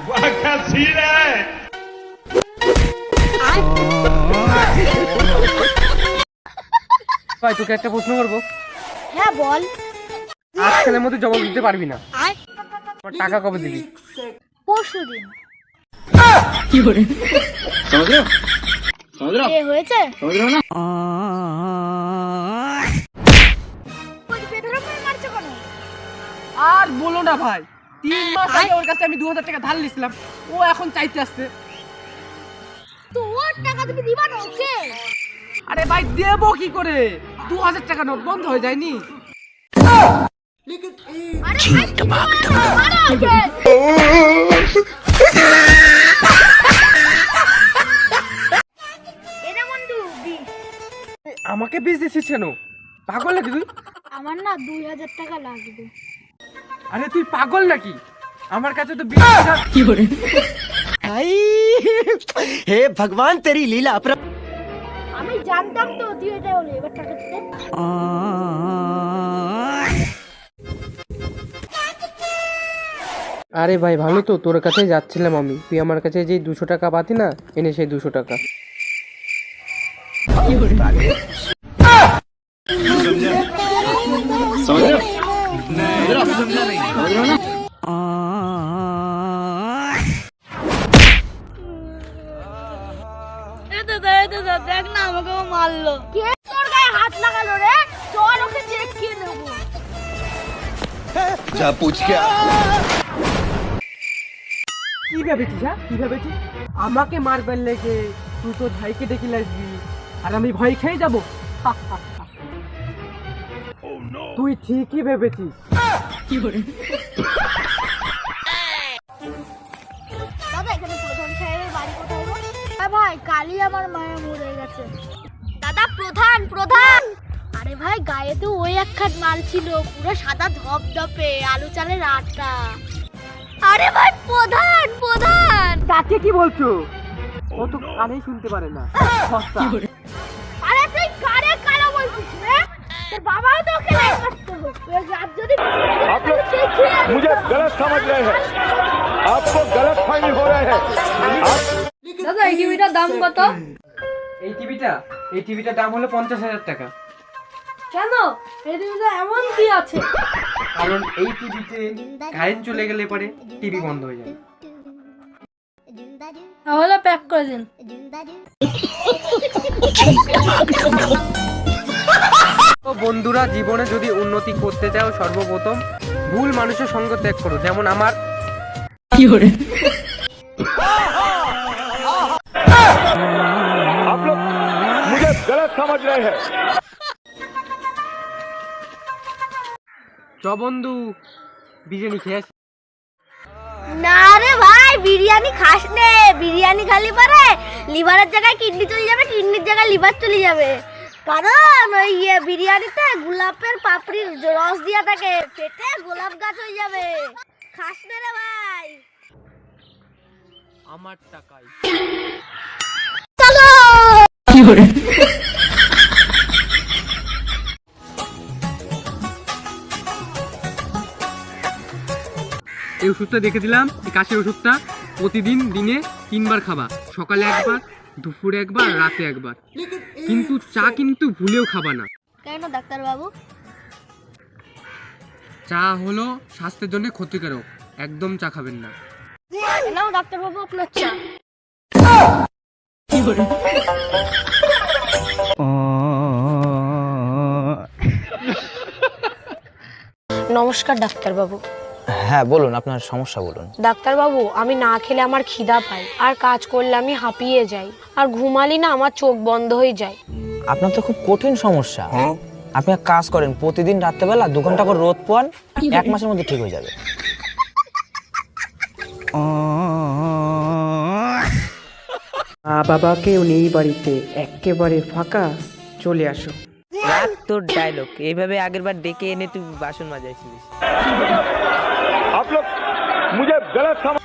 वाह क्या सीन है। ভাই তোকে একটা প্রশ্ন করবো, হ্যাঁ বল। আজকালের মধ্যে জবাব দিতে পারবি না, আমার টাকা কবে দিবি? পরশুদিন। समझ रहे हो এ হয়েছে? समझ रहे हो ना। ওই বেধড়ক করে মারছো কেন? আর বলো না ভাই, 3 মাস আগে ওর কাছে আমি 2000 টাকা ধার নিয়েছিলাম, ও এখন চাইতে আসছে। তো ওর টাকা তুমি দিবা না ওকে? আরে ভাই দেবো কি করে, 2000 টাকা নোট বন্ধ হয়ে যায়নি? আরে ভাই মারো ওকে। এটা বন্ধু দি। আমাকে বেশ দিছিস কেন, পাগল নাকি তুই? আমার না 2000 টাকা লাগবে। আরে তুই পাগল নাকি, আমার কাছে তো 20,000। हे भगवान तेरी लीला আমি জানতাম তো তুই এটা বলে, এবার টাকা দিতে। আরে ভাই ভালো তো, তোর কাছে যাচ্ছিলাম আমি, তুই আমার কাছে যে 200 টাকা পাতি না, এনে সেই 200 টাকা। समझ रहे हो समझ रहे हो समझ रहे हो ना। দেখ না আমাকে ও মারলো। কে তোর গায়ে হাত লাগালো রে? চল ওকে দেখিয়ে নেবো। जा पूछ क्या কি ভেবেছিস, হ্যাঁ কি ভেবেছিস আমাকে মারবার লেগে তুই তোর ভাইকে ডেকে লাগবি আর আমি ভয় খেয়ে যাবো? তুই ঠিকই ভেবেছিস। দাদা এখানে প্রধান সাহেবের বাড়ি কোথায় গো? হ্যাঁ ভাই কালই আমার মায়া মরে গেছে। দাদা প্রধান প্রধান। আরে ভাই গায়ে তো ওই এক খাট মাল ছিল, পুরো সাদা ধপধপে আলু চালের আটা। আরে ভাই প্রধান প্রধান। তাকে কি বলছো, ও তো কানেই শুনতে পারে না। আরে তুই কারে কারা বলছিস রে? তোর বাবাও তো ওকে নাই করতে হবে। তুই রাত যদি आप लोग मुझे गलत समझ रहे हैं, आपको गलत फहमी हो रहे हैं। দাদা এই টিভিটার দাম কত? এই টিভিটার দাম হলো 50,000 টাকা। কেন এই টিভিটা এমন কি আছে? কারণ এই টিভিতে কারেন্ট চলে গেলে পরে টিভি বন্ধ হয়ে যাবে। তাহলে প্যাক করে দিন। তো বন্ধুরা, জীবনে যদি উন্নতি করতে চাও সর্বপ্রথম ভুল মানুষের সঙ্গ ত্যাগ করো, যেমন আমার। आप लोग मुझे गलत समझ रहे हैं। চ বন্ধু বিরিয়ানি খেয়ে আসি। না রে ভাই বিরিয়ানি খাস নে, বিরিয়ানি খালি পারে লিভারের জায়গায় কিডনি চলে যাবে, কিডনির জায়গায় লিভার চলে যাবে। কারণ ওই বিরিয়ানিতে গোলাপের পাপড়ির রস দিয়া থাকে, পেটে গোলাপ গাছ হয়ে যাবে। খাস নে রে ভাই। আমার টাকায় চলো এই ওষুধটা দেখে দিলাম, এই কাশির ওষুধটা প্রতিদিন দিনে 3 বার খাবা, সকালে একবার, দুপুরে একবার, রাতে একবার। কিন্তু চা কিন্তু ভুলেও খাবা না। কেন ডাক্তার বাবু? চা হলো স্বাস্থ্যের জন্য ক্ষতিকারক, একদম চা খাবেন না। নাও ডাক্তার বাবু আপনার চা। নমস্কার ডাক্তারবাবু। হ্যাঁ বলুন, আপনার সমস্যা বলুন। ডাক্তারবাবু আমি না খেলে আমার খিদা পায়, আর কাজ করলে আমি হাঁপিয়ে যাই, আর ঘুমালি না আমার চোখ বন্ধ হয়ে যায়। আপনার তো খুব কঠিন সমস্যা। আপনি এক কাজ করেন, প্রতিদিন রাত্রেবেলা 2 ঘন্টা করে রোদ পোয়ান, 1 মাসের মধ্যে ঠিক হয়ে যাবে। মা বাবা কেউ নেই বাড়িতে, একেবারে ফাঁকা, চলে আসো। রাত তোর ডায়লগ, এইভাবে আগেরবার ডেকে এনে তুই বাসন মাজাইছিলিস। आप लोग मुझे गलत समझ